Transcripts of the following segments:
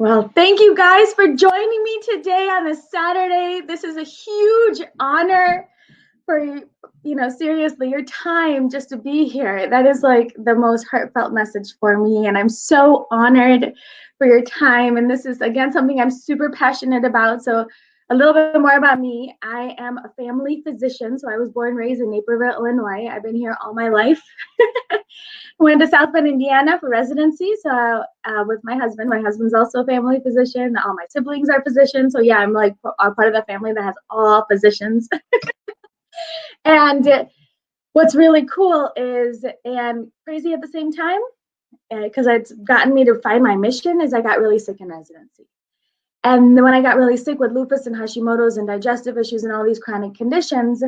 Well, thank you guys for joining me today on a Saturday. This is a huge honor for, seriously, your time just to be here. That is like the most heartfelt message for me. And I'm so honored for your time. And this is, again, something I'm super passionate about. So, a little bit more about me. I am a family physician. So, I was born and raised in Naperville, Illinois. I've been here all my life. Went to South Bend, Indiana for residency. So with my husband. My husband's also a family physician. All my siblings are physicians. So yeah, I'm like a part of the family that has all physicians. And what's really cool is, and crazy at the same time, because it's gotten me to find my mission, is I got really sick in residency. And then when I got really sick with lupus and Hashimoto's and digestive issues and all these chronic conditions,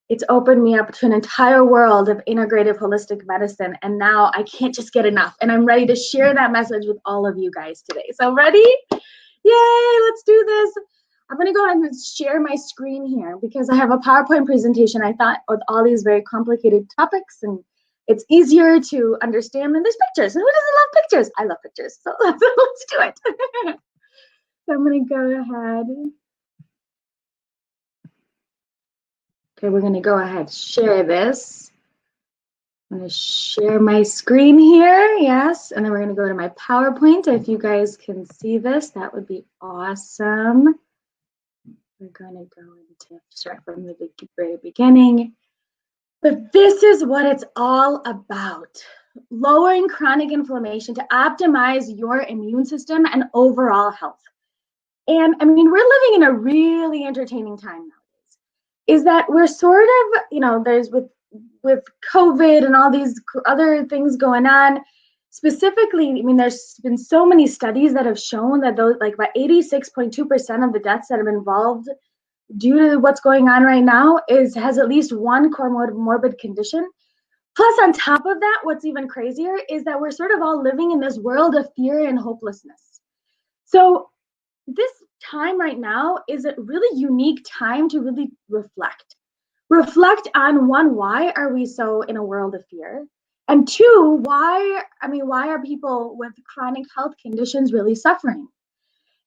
it's opened me up to an entire world of integrative holistic medicine. And now I can't just get enough. And I'm ready to share that message with all of you guys today. So ready? Yay, let's do this. I'm going to go ahead and share my screen here because I have a PowerPoint presentation. I thought with all these very complicated topics, and it's easier to understand when there's pictures. And who doesn't love pictures? I love pictures. So let's do it. So I'm going to go ahead. Okay, we're going to go ahead and share this. I'm going to share my screen here. Yes, and then we're going to go to my PowerPoint. If you guys can see this, that would be awesome. We're going to go into start from the very beginning. But this is what it's all about. Lowering chronic inflammation to optimize your immune system and overall health. And I mean, we're living in a really entertaining time nowadays. Is that we're sort of, there's with COVID and all these other things going on. Specifically, I mean, there's been so many studies that have shown that those, like about 86.2% of the deaths that have been involved due to what's going on right now has at least one comorbid condition. Plus, on top of that, what's even crazier is that we're sort of all living in this world of fear and hopelessness. So this time right now is a really unique time to really reflect on, one, why are we so in a world of fear, and two, why are people with chronic health conditions really suffering?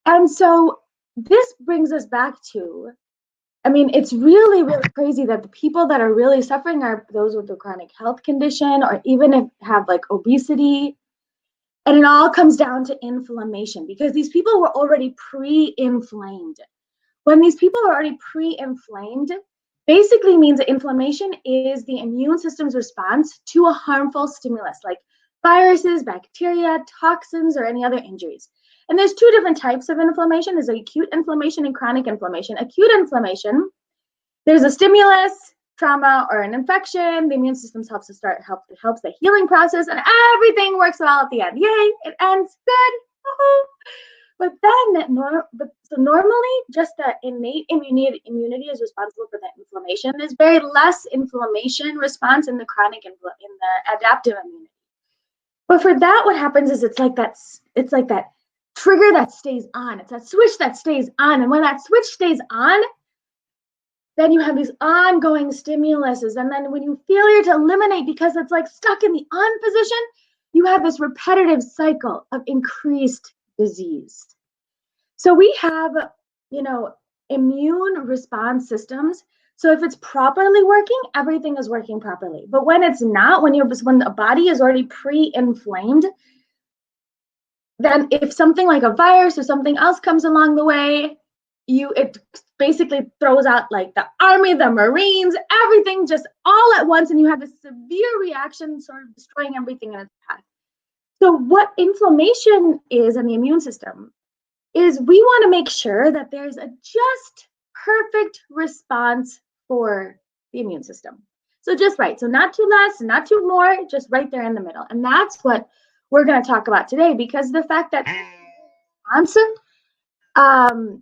And so this brings us back to, it's really, really crazy that the people that are really suffering are those with a chronic health condition, or even if have like obesity. And it all comes down to inflammation, because these people were already pre-inflamed. When these people are already pre-inflamed, basically means that inflammation is the immune system's response to a harmful stimulus, like viruses, bacteria, toxins, or any other injuries. And there's two different types of inflammation. There's acute inflammation and chronic inflammation. Acute inflammation, there's a stimulus, trauma, or an infection. The immune system helps the healing process, and everything works well at the end. Yay, it ends good. Woo-hoo. But then, so normally, just the innate immunity is responsible for that inflammation. There's very less inflammation response in the chronic in the adaptive immunity. But for that, what happens is it's like that trigger that stays on. It's that switch that stays on, and when that switch stays on, then you have these ongoing stimuluses. And then when you failure to eliminate because it's like stuck in the on position, you have this repetitive cycle of increased disease. So we have, immune response systems. So if it's properly working, everything is working properly. But when it's not, when the body is already pre-inflamed, then if something like a virus or something else comes along the way, it basically throws out like the army, the Marines, everything just all at once, and you have a severe reaction, sort of destroying everything in its path. So what inflammation is in the immune system is we want to make sure that there's a just perfect response for the immune system. So just right. So not too less, not too more, just right there in the middle. And that's what we're going to talk about today, because the fact that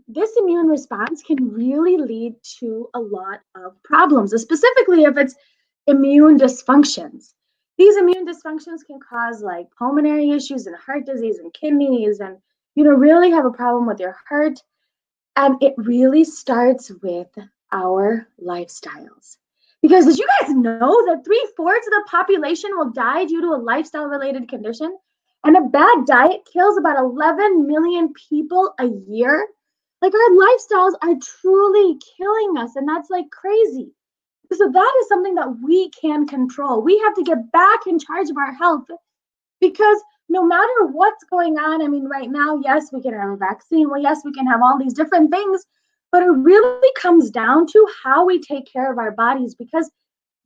this immune response can really lead to a lot of problems, specifically if it's immune dysfunctions. These immune dysfunctions can cause like pulmonary issues and heart disease and kidneys, and really have a problem with your heart. And it really starts with our lifestyles. Because did you guys know that 3/4 of the population will die due to a lifestyle-related condition? And a bad diet kills about 11 million people a year. Like our lifestyles are truly killing us, and that's like crazy. So that is something that we can control. We have to get back in charge of our health because no matter what's going on, I mean, right now, yes, we can have a vaccine. Well, yes, we can have all these different things, but it really comes down to how we take care of our bodies because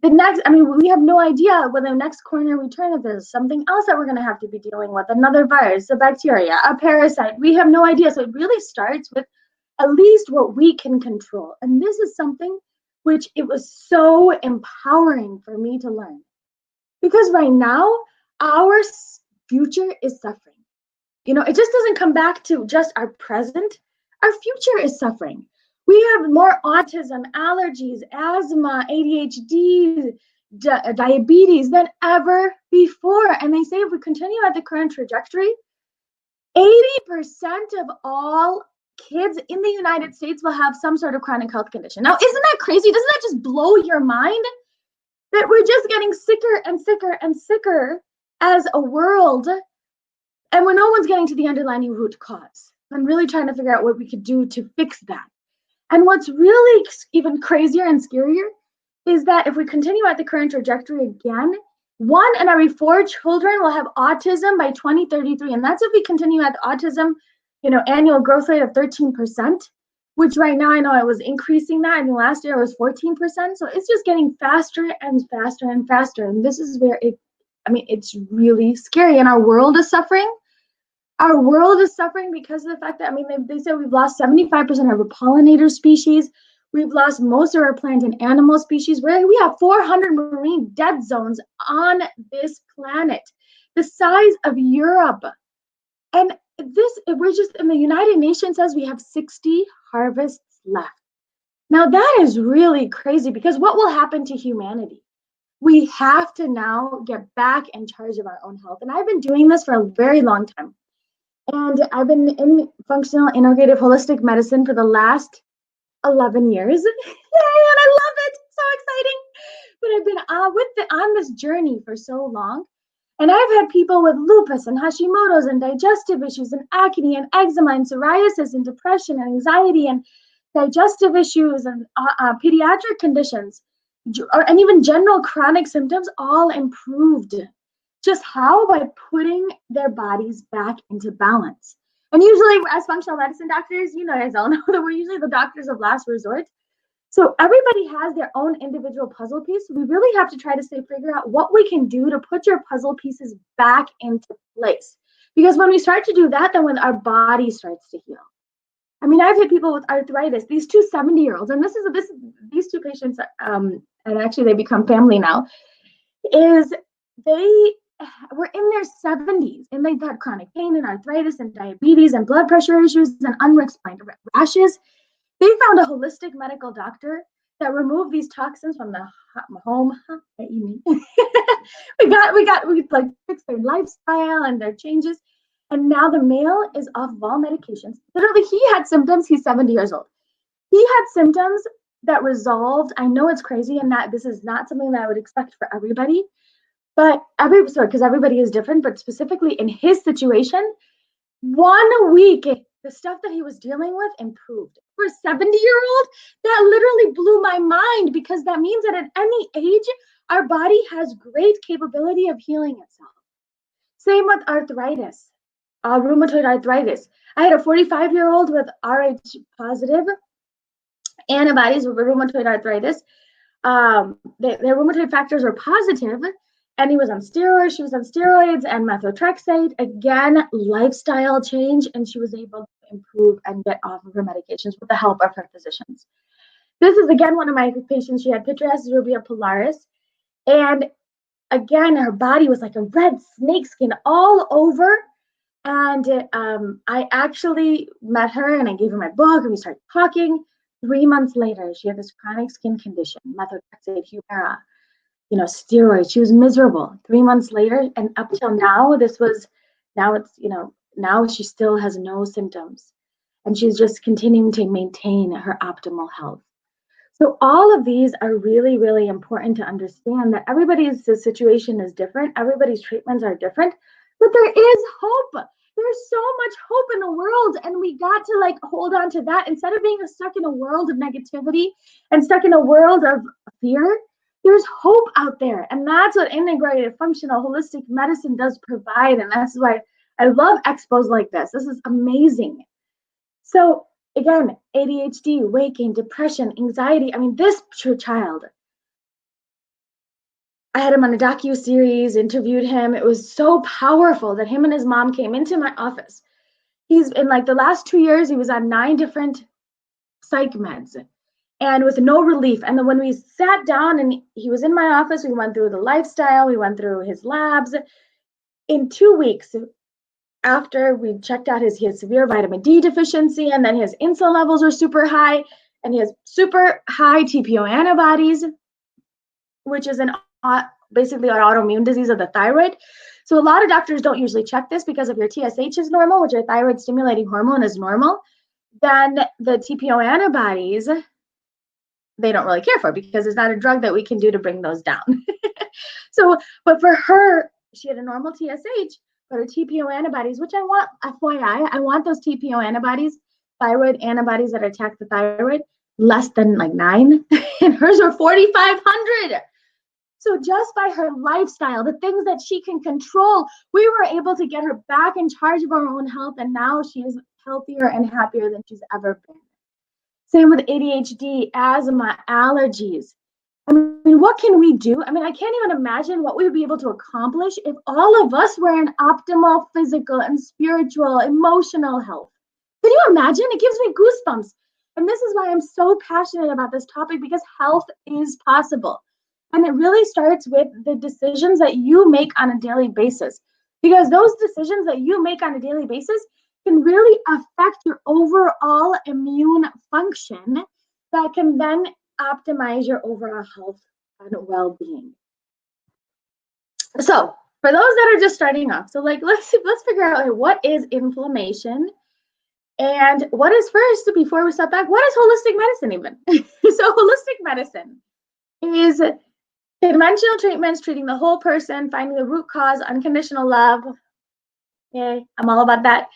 we have no idea when the next corner we turn, if there's something else that we're going to have to be dealing with, another virus, a bacteria, a parasite. We have no idea. So it really starts with at least what we can control. And this is something which it was so empowering for me to learn. Because right now, our future is suffering. You know, it just doesn't come back to just our present. Our future is suffering. We have more autism, allergies, asthma, ADHD, diabetes than ever before. And they say if we continue at the current trajectory, 80% of all kids in the United States will have some sort of chronic health condition. Now, isn't that crazy? Doesn't that just blow your mind? That we're just getting sicker and sicker and sicker as a world, and when no one's getting to the underlying root cause. I'm really trying to figure out what we could do to fix that. And what's really even crazier and scarier is that if we continue at the current trajectory again, 1 in every 4 children will have autism by 2033. And that's if we continue at the autism, annual growth rate of 13%, which right now I know it was increasing that. And last year it was 14%. So it's just getting faster and faster and faster. And this is where it's really scary. And our world is suffering. Our world is suffering because of the fact that, they say we've lost 75% of our pollinator species. We've lost most of our plant and animal species. We have 400 marine dead zones on this planet, the size of Europe. And we're just, in the United Nations says we have 60 harvests left. Now that is really crazy because what will happen to humanity? We have to now get back in charge of our own health. And I've been doing this for a very long time. And I've been in functional integrative holistic medicine for the last 11 years. Yay, and I love it. It's so exciting. But I've been on this journey for so long. And I've had people with lupus and Hashimoto's and digestive issues and acne and eczema and psoriasis and depression and anxiety and digestive issues and pediatric conditions and even general chronic symptoms all improved. Just how? By putting their bodies back into balance. And usually as functional medicine doctors, you guys all know that we're usually the doctors of last resort. So everybody has their own individual puzzle piece. We really have to try to figure out what we can do to put your puzzle pieces back into place. Because when we start to do that, then when our body starts to heal. I've had people with arthritis, these two 70-year-olds, and these two patients, and actually they become family now, is they were in their 70s and they've had chronic pain and arthritis and diabetes and blood pressure issues and unexplained rashes. They found a holistic medical doctor that removed these toxins from the home. We fixed their lifestyle and their changes. And now the male is off of all medications. Literally, he had symptoms. He's 70 years old. He had symptoms that resolved. I know it's crazy and that this is not something that I would expect for everybody. But because everybody is different, but specifically in his situation, 1 week, the stuff that he was dealing with improved. For a 70-year-old, that literally blew my mind because that means that at any age, our body has great capability of healing itself. Same with arthritis, rheumatoid arthritis. I had a 45-year-old with Rh positive antibodies with rheumatoid arthritis. Their rheumatoid factors were positive. And he was on steroids, she was on steroids and methotrexate. Again, lifestyle change, and she was able to improve and get off of her medications with the help of her physicians. This is, again, one of my patients. She had pityriasis rubia pilaris. And again, her body was like a red snake skin all over. And I actually met her and I gave her my book and we started talking. 3 months later, she had this chronic skin condition, methotrexate, Humira, steroids. She was miserable. 3 months later, and up till now, now she still has no symptoms. And she's just continuing to maintain her optimal health. So all of these are really, really important to understand that everybody's situation is different. Everybody's treatments are different. But there is hope. There's so much hope in the world, and we got to like hold on to that instead of being stuck in a world of negativity and stuck in a world of fear. There's hope out there, and that's what integrated functional holistic medicine does provide, and that's why I love expos like this. This is amazing. So again, ADHD, weight gain, depression, anxiety. I mean, this child, I had him on a docu-series, interviewed him. It was so powerful that him and his mom came into my office. He's in like the last 2 years, he was on 9 different psych meds and with no relief. And then when we sat down and he was in my office, we went through the lifestyle, we went through his labs. In 2 weeks, after we checked out his severe vitamin D deficiency, and then his insulin levels are super high, and he has super high TPO antibodies, which is basically an autoimmune disease of the thyroid. So a lot of doctors don't usually check this because if your TSH is normal, which your thyroid stimulating hormone is normal, then the TPO antibodies, they don't really care for because it's not a drug that we can do to bring those down. So, but for her, she had a normal TSH, but her TPO antibodies, which I want, FYI, I want those TPO antibodies, thyroid antibodies that attack the thyroid, less than like 9, and hers are 4,500. So just by her lifestyle, the things that she can control, we were able to get her back in charge of her own health, and now she is healthier and happier than she's ever been. Same with ADHD, asthma, allergies. I mean, what can we do? I mean, I can't even imagine what we would be able to accomplish if all of us were in optimal physical and spiritual, emotional health. Can you imagine? It gives me goosebumps. And this is why I'm so passionate about this topic, because health is possible. And it really starts with the decisions that you make on a daily basis, because those decisions that you make on a daily basis can really affect your overall immune function that can then optimize your overall health and well-being. So for those that are just starting off, so like let's figure out like, what is inflammation, and what is, first, before we step back, what is holistic medicine even? So holistic medicine is conventional treatments treating the whole person, finding the root cause, unconditional love. Yay, I'm all about that.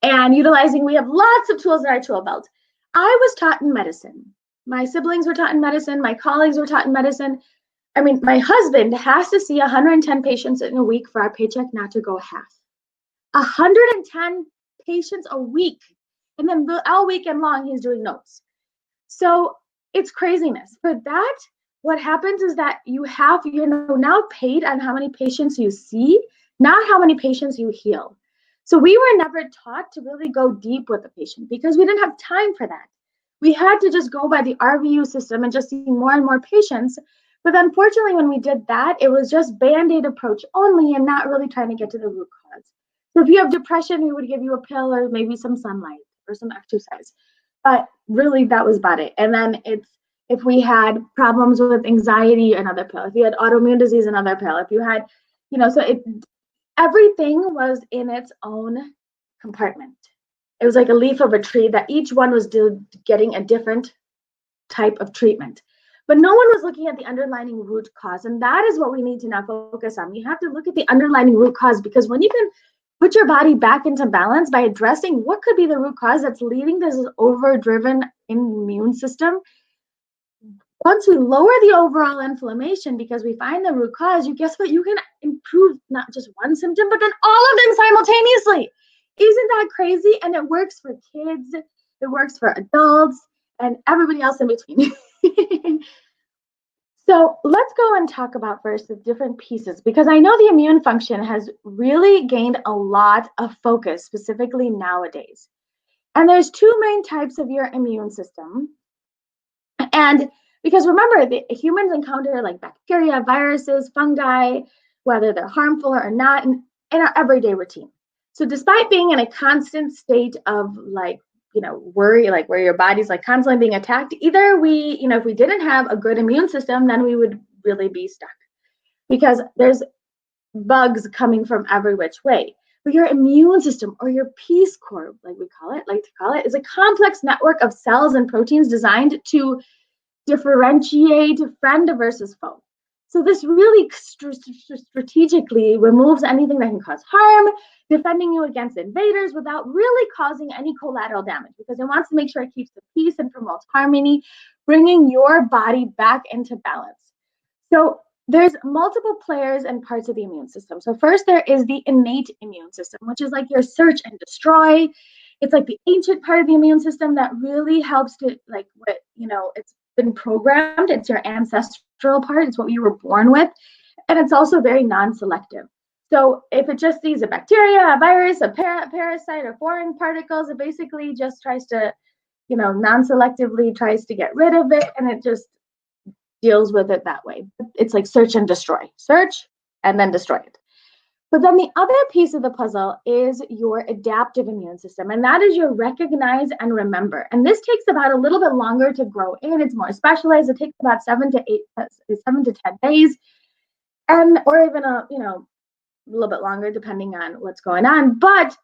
And utilizing, we have lots of tools in our tool belt. I was taught in medicine. My siblings were taught in medicine. My colleagues were taught in medicine. I mean, my husband has to see 110 patients in a week for our paycheck not to go half. 110 patients a week. And then all weekend long, he's doing notes. So it's craziness. For that, what happens is that you're now paid on how many patients you see, not how many patients you heal. So we were never taught to really go deep with the patient because we didn't have time for that. We had to just go by the RVU system and just see more and more patients. But unfortunately, when we did that, it was just Band-Aid approach only and not really trying to get to the root cause. So if you have depression, we would give you a pill or maybe some sunlight or some exercise. But really, that was about it. And then if we had problems with anxiety, another pill. If you had autoimmune disease, another pill. If you had, so everything was in its own compartment. It was like a leaf of a tree that each one was getting a different type of treatment. But no one was looking at the underlying root cause. And that is what we need to now focus on. We have to look at the underlying root cause, because when you can put your body back into balance by addressing what could be the root cause that's leading this overdriven immune system, once we lower the overall inflammation because we find the root cause, guess what? You can improve not just one symptom, but then all of them simultaneously. Isn't that crazy? And it works for kids, it works for adults, and everybody else in between. So let's go and talk about first the different pieces, because I know the immune function has really gained a lot of focus, specifically nowadays. And there's 2 main types of your immune system. And because remember, the humans encounter like bacteria, viruses, fungi, whether they're harmful or not, in our everyday routine. So despite being in a constant state of worry, like where your body's like constantly being attacked, either if we didn't have a good immune system, then we would really be stuck, because there's bugs coming from every which way. But your immune system, or your Peace Corps, like to call it, is a complex network of cells and proteins designed to differentiate friend versus foe. So this really strategically removes anything that can cause harm, defending you against invaders without really causing any collateral damage, because it wants to make sure it keeps the peace and promotes harmony, bringing your body back into balance. So there's multiple players and parts of the immune system. So first there is the innate immune system, which is like your search and destroy. It's like the ancient part of the immune system that really helps to, like, what, it's been programmed. It's your ancestral part. It's what you were born with. And it's also very non-selective. So if it just sees a bacteria, a virus, a parasite, or foreign particles, it basically just tries to, non-selectively tries to get rid of it, and it just deals with it that way. It's like search and destroy. Search and then destroy it. But then the other piece of the puzzle is your adaptive immune system, and that is your recognize and remember. And this takes about a little bit longer to grow in. It's more specialized. It takes about 7 to 10 days, and or even a little bit longer depending on what's going on. But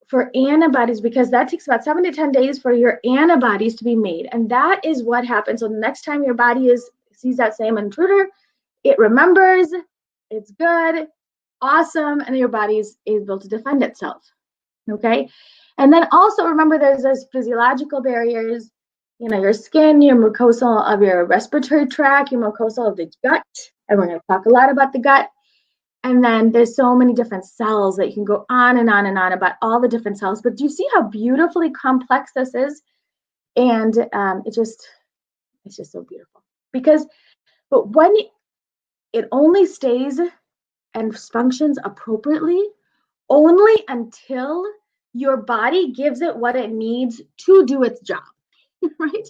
for antibodies, because that takes about 7 to 10 days for your antibodies to be made, and that is what happens. So the next time your body sees that same intruder, it remembers, it's good, awesome, and your body is able to defend itself. Okay, and then also remember there's those physiological barriers, your skin, your mucosal of your respiratory tract, your mucosal of the gut, and we're going to talk a lot about the gut. And then there's so many different cells that you can go on and on and on about all the different cells. But do you see how beautifully complex this is? And it's just so beautiful. But when it only stays and functions appropriately only until your body gives it what it needs to do its job, right?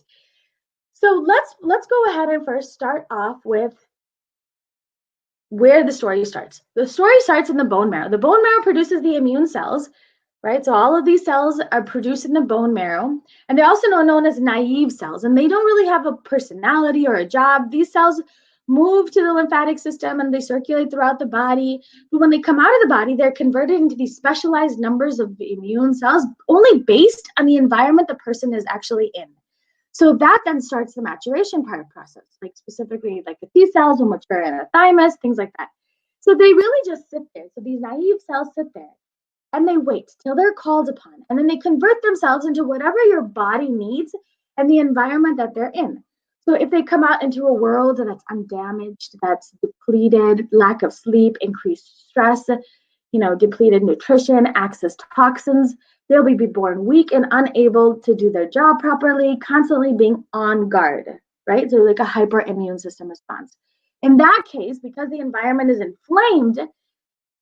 So let's go ahead and first start off with where the story starts. The story starts in the bone marrow. The bone marrow produces the immune cells, right? So all of these cells are produced in the bone marrow, and they're also known as naive cells, and they don't really have a personality or a job. These cells move to the lymphatic system and they circulate throughout the body. But when they come out of the body, they're converted into these specialized numbers of immune cells, only based on the environment the person is actually in. So that then starts the maturation part process, like specifically like the T cells will mature in the thymus, things like that. So they really just sit there. So these naive cells sit there and they wait till they're called upon, and then they convert themselves into whatever your body needs and the environment that they're in. So if they come out into a world that's undamaged, that's depleted, lack of sleep, increased stress, depleted nutrition, access to toxins, they'll be born weak and unable to do their job properly, constantly being on guard, right? So like a hyper immune system response. In that case, because the environment is inflamed,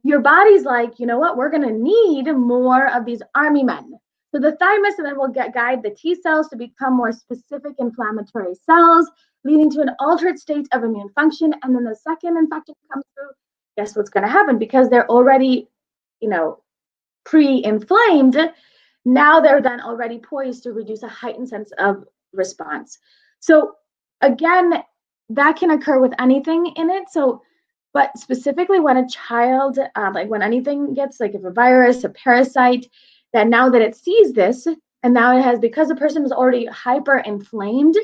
your body's like, you know what, we're going to need more of these army men. So the thymus and then will guide the T cells to become more specific inflammatory cells, leading to an altered state of immune function. And then the second infection comes through, guess what's going to happen? Because they're already, pre-inflamed, now they're then already poised to reduce a heightened sense of response. So again, that can occur with anything in it. So, but specifically when a child, like when anything gets, like if a virus, a parasite, that now that it sees this, and now it has, because the person is already hyper-inflamed,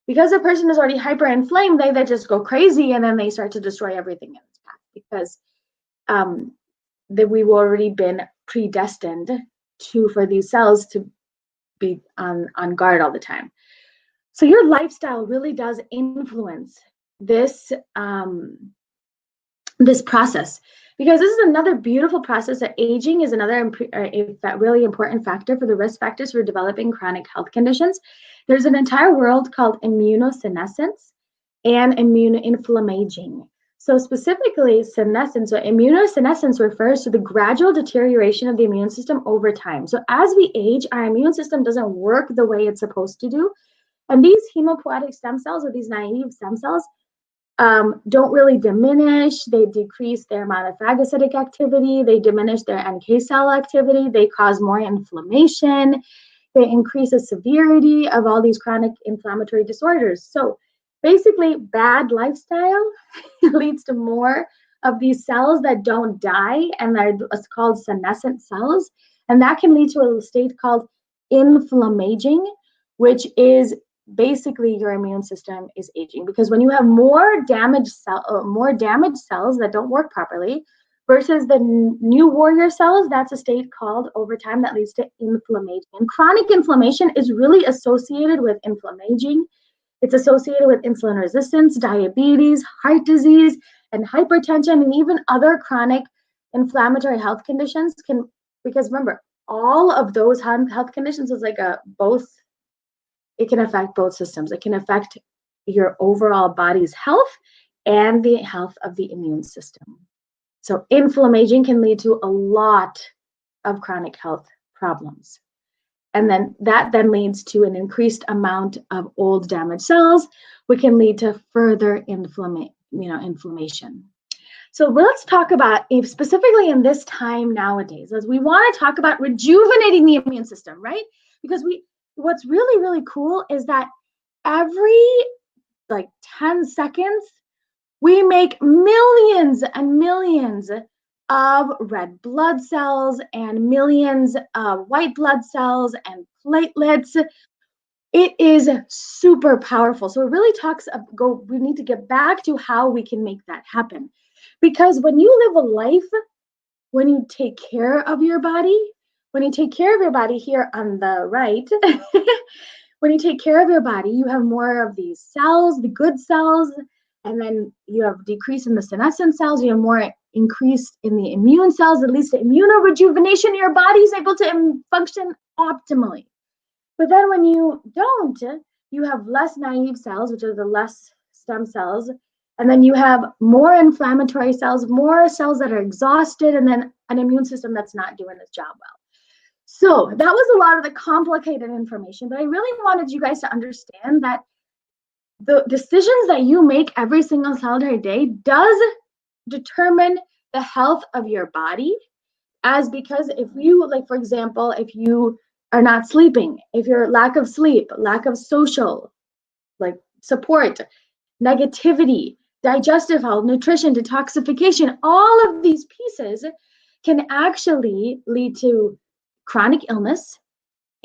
they just go crazy, and then they start to destroy everything in its path, because that we've already been predestined for these cells to be on guard all the time. So your lifestyle really does influence this this process, because this is another beautiful process. That aging is another really important factor for the risk factors for developing chronic health conditions. There's an entire world called immunosenescence and immunoinflammaging. So specifically, senescence or immunosenescence refers to the gradual deterioration of the immune system over time. So as we age, our immune system doesn't work the way it's supposed to do. And these hematopoietic stem cells, or these naive stem cells, don't really diminish. They decrease their amount of phagocytic activity. They diminish their NK cell activity. They cause more inflammation. They increase the severity of all these chronic inflammatory disorders. So basically, bad lifestyle leads to more of these cells that don't die, and they're called senescent cells. And that can lead to a state called inflammaging, which is basically your immune system is aging, because when you have more damaged cells that don't work properly versus the new warrior cells, that's a state called over time that leads to inflammation. And chronic inflammation is really associated with inflammation. It's associated with insulin resistance, diabetes, heart disease, and hypertension, and even other chronic inflammatory health conditions because remember, all of those health conditions is like it can affect both systems. It can affect your overall body's health and the health of the immune system. So inflammation can lead to a lot of chronic health problems. And then that leads to an increased amount of old damaged cells, which can lead to further inflammation. So let's talk about, specifically in this time nowadays, as we want to talk about rejuvenating the immune system, right? Because what's really, really cool is that every 10 seconds, we make millions and millions of red blood cells and millions of white blood cells and platelets. It is super powerful. So it really we need to get back to how we can make that happen. Because when you live a life, when you take care of your body, here on the right, when you take care of your body, you have more of these cells, the good cells, and then you have decrease in the senescent cells, you have more increase in the immune cells, at least the immunorejuvenation, your body is able to function optimally. But then when you don't, you have less naive cells, which are the less stem cells, and then you have more inflammatory cells, more cells that are exhausted, and then an immune system that's not doing its job well. So that was a lot of the complicated information, but I really wanted you guys to understand that the decisions that you make every single solitary day does determine the health of your body. Because if you, for example, if you are not sleeping, if you're lack of sleep, lack of social support, negativity, digestive health, nutrition, detoxification, all of these pieces can actually lead to chronic illness,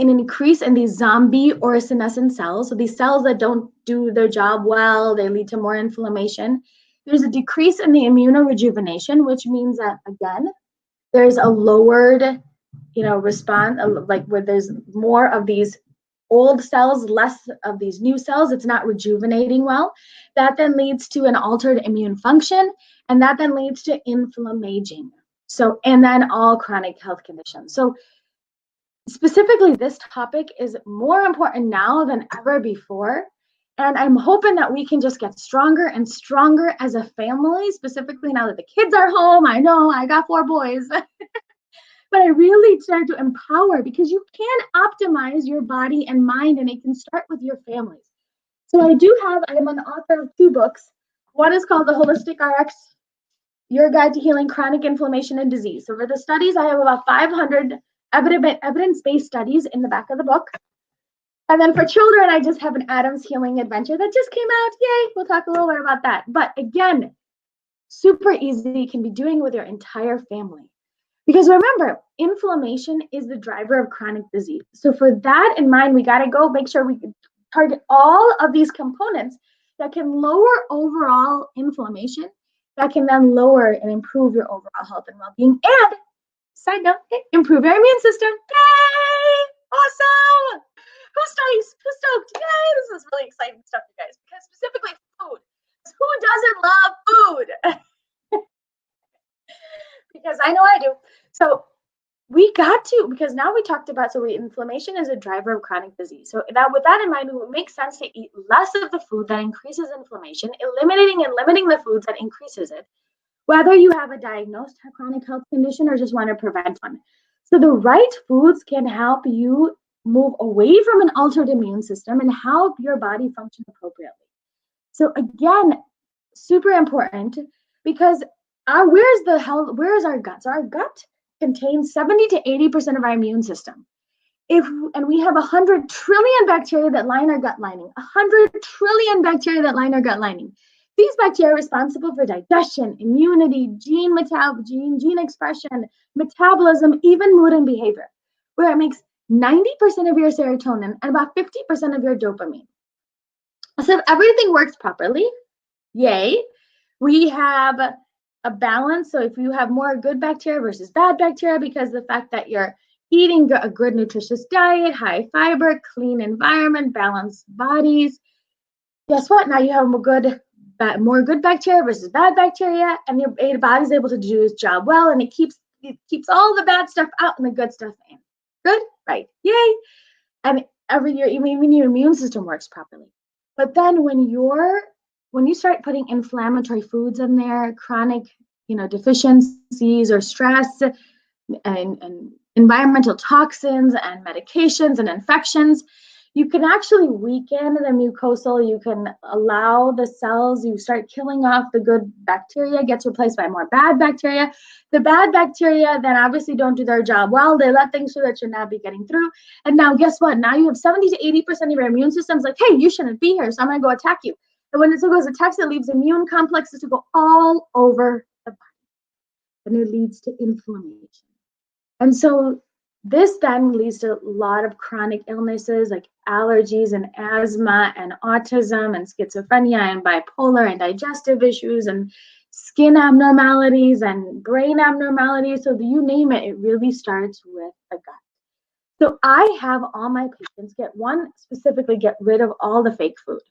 an increase in these zombie or senescent cells. So these cells that don't do their job well, they lead to more inflammation. There's a decrease in the immunorejuvenation, which means that, again, there's a lowered, response, where there's more of these old cells, less of these new cells. It's not rejuvenating well. That then leads to an altered immune function, and that then leads to inflammation. So, and then all chronic health conditions. So specifically, this topic is more important now than ever before. And I'm hoping that we can just get stronger and stronger as a family, specifically now that the kids are home. I know I got 4 boys, but I really try to empower, because you can optimize your body and mind, and it can start with your families. So I am an author of 2 books. One is called The Holistic RX, Your Guide to Healing Chronic Inflammation and Disease. So for the studies, I have about 500 evidence-based studies in the back of the book. And then for children, I just have an Adam's Healing Adventure that just came out. Yay, we'll talk a little bit about that. But again, super easy. You can be doing with your entire family. Because remember, inflammation is the driver of chronic disease. So for that in mind, we got to make sure we target all of these components that can lower overall inflammation, that can then lower and improve your overall health and well-being. And side note, improve your immune system. Yay! Awesome! Who's stoked? Yay! This is really exciting stuff, you guys, because specifically food. Who doesn't love food? Because I know I do. So we got to, because now we talked about, inflammation is a driver of chronic disease. So that, with that in mind, it would make sense to eat less of the food that increases inflammation, eliminating and limiting the foods that increases it, whether you have a diagnosed chronic health condition or just want to prevent one. So the right foods can help you move away from an altered immune system and help your body function appropriately. So again, super important, because where's our gut? So our gut contains 70 to 80% of our immune system. And we have 100 trillion bacteria that line our gut lining. 100 trillion bacteria that line our gut lining. These bacteria are responsible for digestion, immunity, gene expression, metabolism, even mood and behavior, where it makes 90% of your serotonin and about 50% of your dopamine. So if everything works properly, yay, we have a balance. So if you have more good bacteria versus bad bacteria, because the fact that you're eating a good nutritious diet, high fiber, clean environment, balanced bodies, guess what? Now you have more good bacteria versus bad bacteria, and your body's able to do its job well, and it keeps all the bad stuff out and the good stuff in. Good, right? Yay! And every year, even your immune system works properly. But then when you start putting inflammatory foods in there, chronic, deficiencies or stress, and environmental toxins and medications and infections, you can actually weaken the mucosal. You can allow the cells, you start killing off the good bacteria, gets replaced by more bad bacteria. The bad bacteria then obviously don't do their job well. They let things through that should not be getting through. And now guess what? Now you have 70 to 80% of your immune system's like, hey, you shouldn't be here, so I'm gonna go attack you. And when it goes attacks, it leaves immune complexes to go all over the body. And it leads to inflammation. And so this then leads to a lot of chronic illnesses like allergies and asthma and autism and schizophrenia and bipolar and digestive issues and skin abnormalities and brain abnormalities. So you name it, it really starts with the gut. So I have all my patients specifically get rid of all the fake food.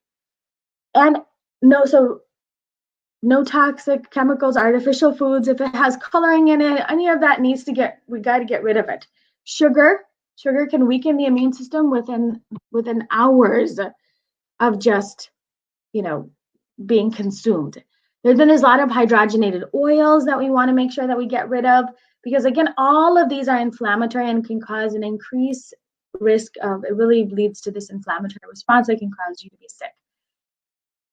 And no toxic chemicals, artificial foods. If it has coloring in it, any of that we got to get rid of it. Sugar can weaken the immune system within hours of just, being consumed. Then there's a lot of hydrogenated oils that we want to make sure that we get rid of, because again, all of these are inflammatory and can cause an increased risk it really leads to this inflammatory response that can cause you to be sick.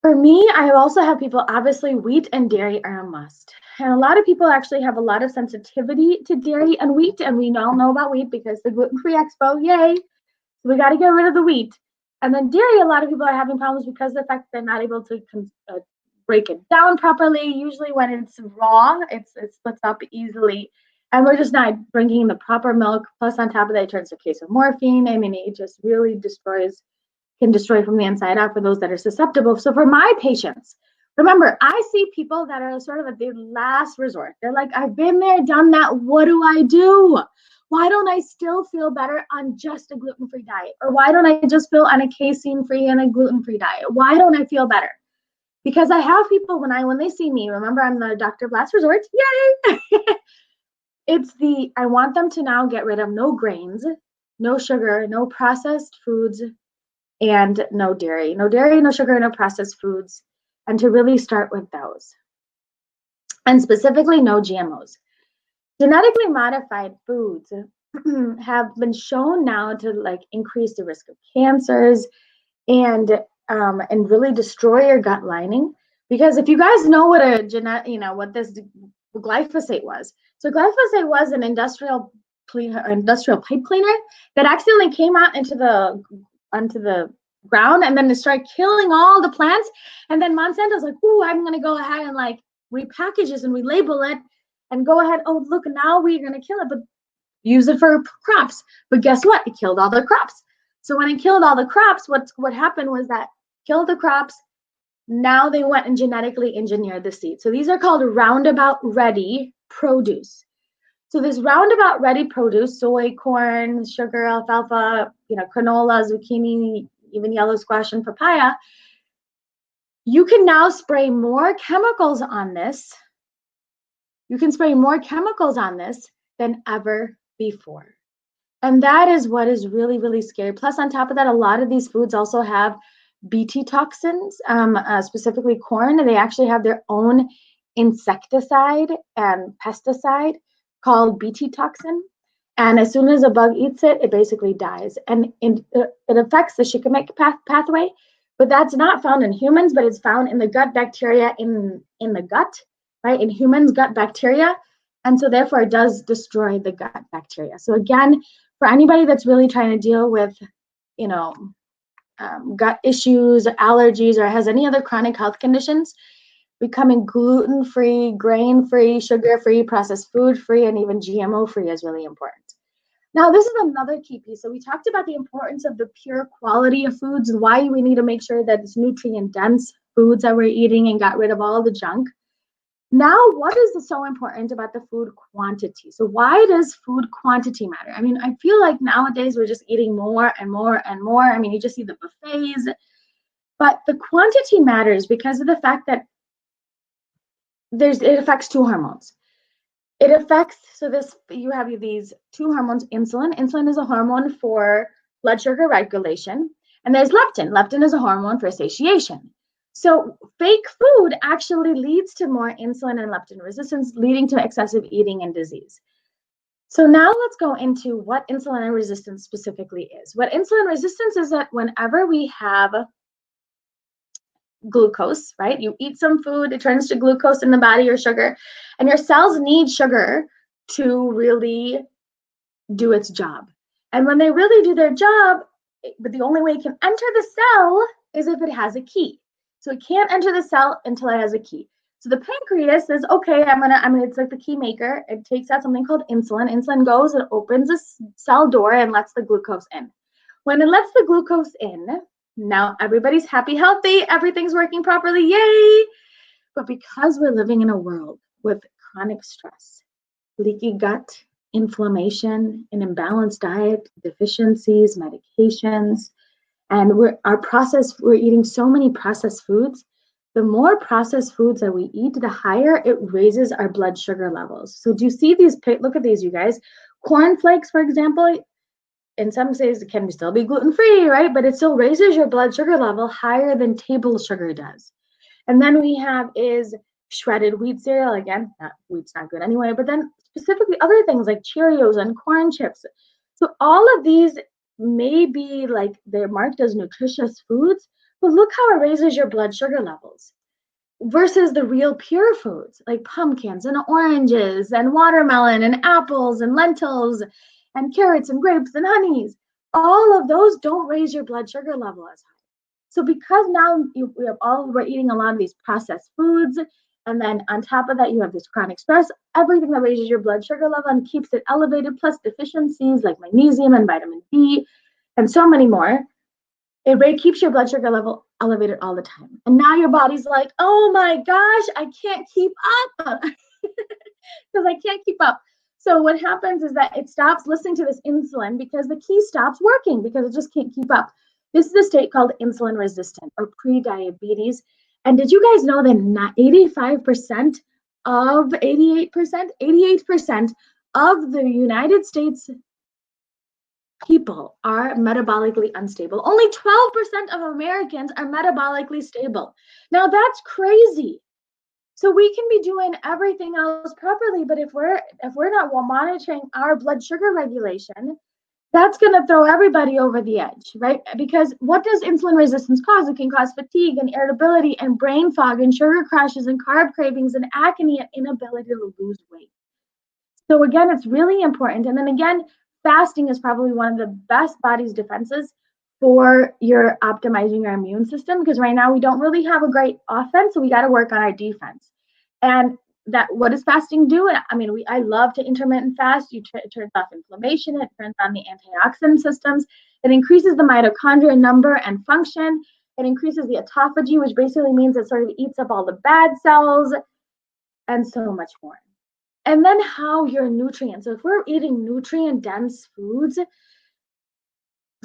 For me, I also have people, obviously wheat and dairy are a must. And a lot of people actually have a lot of sensitivity to dairy and wheat. And we all know about wheat because the gluten-free expo, yay. So we got to get rid of the wheat. And then dairy, a lot of people are having problems because of the fact they're not able to break it down properly. Usually when it's raw, it splits up easily. And we're just not bringing the proper milk. Plus on top of that, it turns to a case of morphine. I mean, it just really can destroy from the inside out for those that are susceptible. So for my patients, remember, I see people that are sort of at their last resort. They're like, I've been there, done that. What do I do? Why don't I still feel better on just a gluten-free diet? Or why don't I just feel on a casein-free and a gluten-free diet? Why don't I feel better? Because I have people when they see me, remember I'm the doctor of last resort, yay! I want them to now get rid of no grains, no sugar, no processed foods, and no dairy, no sugar, no processed foods, and to really start with those. And specifically, no GMOs. Genetically modified foods have been shown now to increase the risk of cancers and really destroy your gut lining. Because if you guys know what what this glyphosate was. So glyphosate was an industrial pipe cleaner that accidentally came out onto the ground, and then it started killing all the plants. And then Monsanto's like, ooh, I'm going to go ahead and repackage this and relabel it and go ahead. Oh, look, now we're going to kill it, but use it for crops. But guess what? It killed all the crops. So when it killed all the crops, what happened was that killed the crops. Now they went and genetically engineered the seed. So these are called roundabout ready produce. So this roundabout ready produce, soy, corn, sugar, alfalfa, canola, zucchini, even yellow squash and papaya, you can now spray more chemicals on this. You can spray more chemicals on this than ever before. And that is what is really, really scary. Plus, on top of that, a lot of these foods also have Bt toxins, specifically corn. They actually have their own insecticide and pesticide called Bt toxin. And as soon as a bug eats it, it basically dies. And it affects the shikimic pathway, but that's not found in humans, but it's found in the gut bacteria in the gut, right? In humans' gut bacteria. And so therefore it does destroy the gut bacteria. So again, for anybody that's really trying to deal with, gut issues, allergies, or has any other chronic health conditions, becoming gluten-free, grain-free, sugar-free, processed food-free, and even GMO-free is really important. Now, this is another key piece. So we talked about the importance of the pure quality of foods and why we need to make sure that it's nutrient-dense foods that we're eating and got rid of all the junk. Now, what is so important about the food quantity? So why does food quantity matter? I mean, I feel like nowadays we're just eating more and more and more. I mean, you just see the buffets, but the quantity matters because of the fact that it affects two hormones. It affects, so this, you have these two hormones, insulin. Insulin is a hormone for blood sugar regulation, and there's leptin. Leptin is a hormone for satiation. So fake food actually leads to more insulin and leptin resistance, leading to excessive eating and disease. So now let's go into what insulin resistance specifically is. What insulin resistance is that whenever we have glucose, right? You eat some food, it turns to glucose in the body or sugar, and your cells need sugar to really do its job. And when they really do their job, but the only way it can enter the cell is if it has a key. So it can't enter the cell until it has a key. So the pancreas says, okay, it's like the key maker. It takes out something called insulin. Insulin goes and opens a cell door and lets the glucose in. When it lets the glucose in, now everybody's happy, healthy, everything's working properly, yay! But because we're living in a world with chronic stress, leaky gut, inflammation, an imbalanced diet, deficiencies, medications, and we're eating so many processed foods. The more processed foods that we eat, the higher it raises our blood sugar levels. So do you see these? Look at these, you guys. Corn flakes, for example, in some cases it can still be gluten-free, right? But it still raises your blood sugar level higher than table sugar does. And then we have is shredded wheat cereal. Again, wheat's not good anyway, but then specifically other things like Cheerios and corn chips. So all of these may be like they're marked as nutritious foods, but look how it raises your blood sugar levels versus the real pure foods like pumpkins and oranges and watermelon and apples and lentils and carrots and grapes and honeys. All of those don't raise your blood sugar level as high. So because now we're eating a lot of these processed foods, and then on top of that, you have this chronic stress, everything that raises your blood sugar level and keeps it elevated, plus deficiencies like magnesium and vitamin D, and so many more, it keeps your blood sugar level elevated all the time. And now your body's like, oh my gosh, I can't keep up because I can't keep up. So what happens is that it stops listening to this insulin because the key stops working because it just can't keep up. This is a state called insulin resistant or pre-diabetes. And did you guys know that 88% of the United States people are metabolically unstable? Only 12% of Americans are metabolically stable. Now that's crazy. So we can be doing everything else properly, but if we're not monitoring our blood sugar regulation, that's going to throw everybody over the edge, right? Because what does insulin resistance cause? It can cause fatigue and irritability and brain fog and sugar crashes and carb cravings and acne and inability to lose weight. So again, it's really important. And then again, fasting is probably one of the best body's defenses for your optimizing your immune system, because right now we don't really have a great offense, so we got to work on our defense. And what does fasting do? I mean, I love to intermittent fast. It turns off inflammation, it turns on the antioxidant systems, it increases the mitochondria number and function, it increases the autophagy, which basically means it sort of eats up all the bad cells, and so much more. And then how your nutrients. So if we're eating nutrient-dense foods,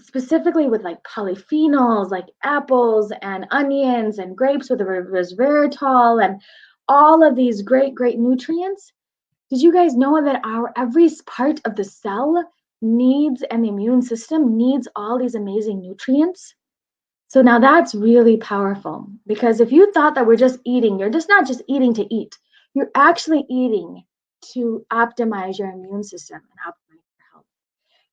specifically with like polyphenols, like apples and onions and grapes with the resveratrol and all of these great nutrients, did you guys know that every part of the cell needs, and the immune system needs, all these amazing nutrients? So now that's really powerful, because if you thought that we're just eating, you're just not just eating to eat. You're actually eating to optimize your immune system and optimize your health.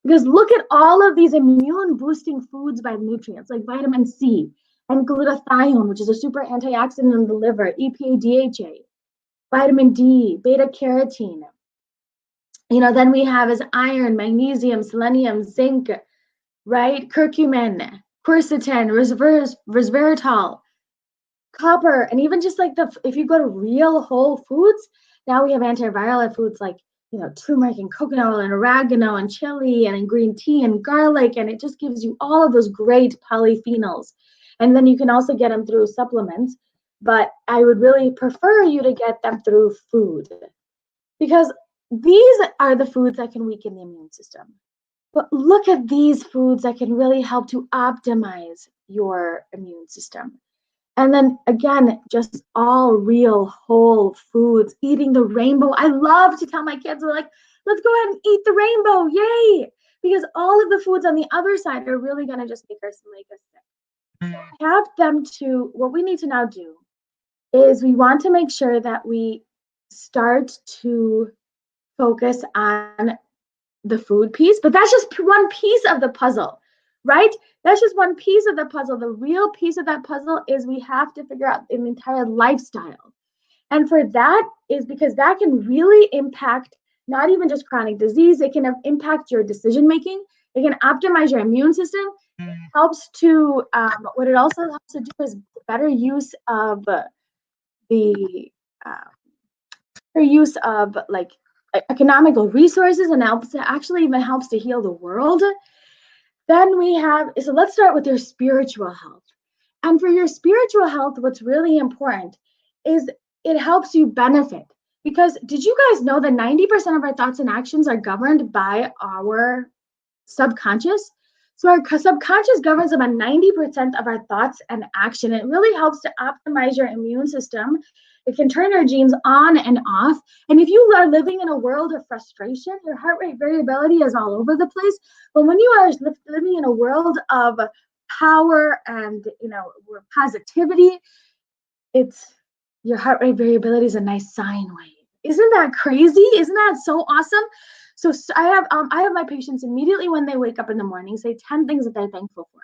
Because look at all of these immune boosting foods by nutrients like vitamin C and glutathione, which is a super antioxidant in the liver, EPA, DHA, vitamin D, beta carotene. Then we have is iron, magnesium, selenium, zinc, right? Curcumin, quercetin, resveratrol, copper, and even just like if you go to real whole foods, now we have antiviral foods like turmeric and coconut oil and oregano and chili and green tea and garlic, and it just gives you all of those great polyphenols. And then you can also get them through supplements, but I would really prefer you to get them through food, because these are the foods that can weaken the immune system. But look at these foods that can really help to optimize your immune system. And then again, just all real whole foods, eating the rainbow. I love to tell my kids, we're like, let's go ahead and eat the rainbow. Yay. Because all of the foods on the other side are really going to just make us sick. So have them to, what we need to now do is we want to make sure that we start to focus on the food piece, but that's just one piece of the puzzle, right? That's just one piece of the puzzle. The real piece of that puzzle is we have to figure out an entire lifestyle. And for that is because that can really impact not even just chronic disease, it can impact your decision making. It can optimize your immune system. It helps to, what it also helps to do is better use of like economical resources, and actually even helps to heal the world. Then we have, so let's start with your spiritual health. And for your spiritual health, what's really important is it helps you benefit. Because did you guys know that 90% of our thoughts and actions are governed by our subconscious? So our subconscious governs about 90% of our thoughts and action. It really helps to optimize your immune system. It can turn your genes on and off. And if you are living in a world of frustration, your heart rate variability is all over the place. But when you are living in a world of power and positivity, your heart rate variability is a nice sine wave. Isn't that crazy? Isn't that so awesome? So I have my patients immediately when they wake up in the morning say 10 things that they're thankful for.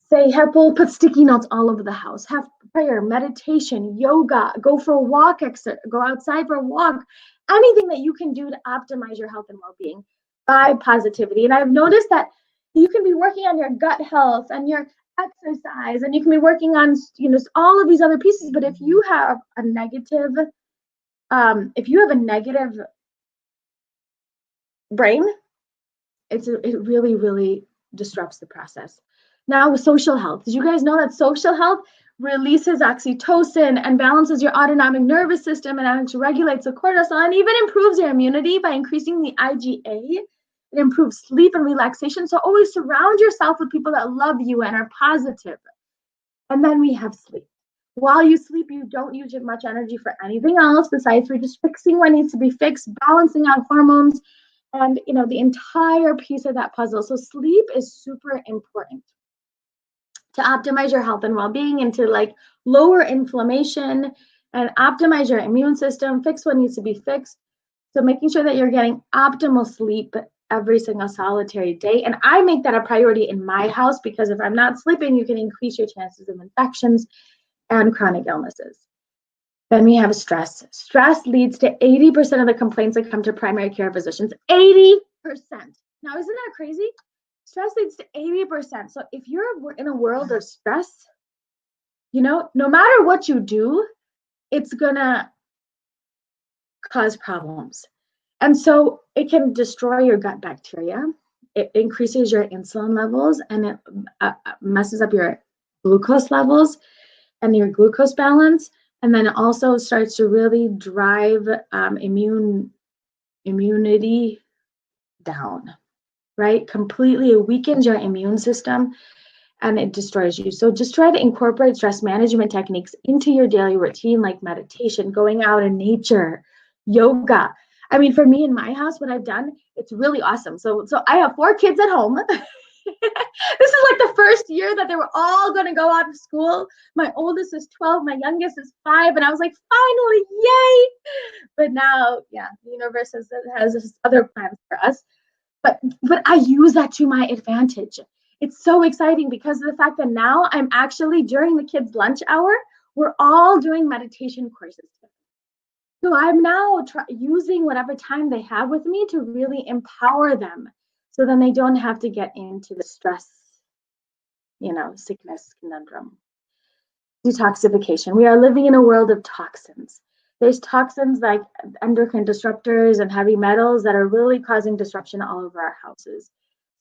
Say, put sticky notes all over the house. Have prayer, meditation, yoga, go for a walk, go outside for a walk. Anything that you can do to optimize your health and well-being by positivity. And I've noticed that you can be working on your gut health and your exercise, and you can be working on all of these other pieces. But if you have a negative, brain, it really, really disrupts the process. Now with social health, did you guys know that social health releases oxytocin and balances your autonomic nervous system and actually regulates the cortisol and even improves your immunity by increasing the IgA? It improves sleep and relaxation. So always surround yourself with people that love you and are positive. And then we have sleep. While you sleep, you don't use much energy for anything else besides for just fixing what needs to be fixed, balancing out hormones, and the entire piece of that puzzle. So sleep is super important to optimize your health and well-being and to lower inflammation and optimize your immune system, fix what needs to be fixed. So making sure that you're getting optimal sleep every single solitary day. And I make that a priority in my house because if I'm not sleeping, you can increase your chances of infections and chronic illnesses. Then we have stress. Stress leads to 80% of the complaints that come to primary care physicians. 80%. Now, isn't that crazy? Stress leads to 80%. So if you're in a world of stress, no matter what you do, it's gonna cause problems. And so it can destroy your gut bacteria. It increases your insulin levels, and it messes up your glucose levels and your glucose balance. And then it also starts to really drive immunity down, right? Completely, it weakens your immune system and it destroys you. So just try to incorporate stress management techniques into your daily routine, like meditation, going out in nature, yoga. I mean, for me in my house, what I've done, it's really awesome. So I have 4 kids at home. This is like the first year that they were all going to go out of school. My oldest is 12, my youngest is 5, and I was like, finally, yay! But now, yeah, the universe has other plans for us. But I use that to my advantage. It's so exciting because of the fact that now I'm actually, during the kids' lunch hour, we're all doing meditation courses. So I'm now using whatever time they have with me to really empower them so then they don't have to get into the stress, sickness conundrum. Detoxification. We are living in a world of toxins. There's toxins like endocrine disruptors and heavy metals that are really causing disruption all over our houses.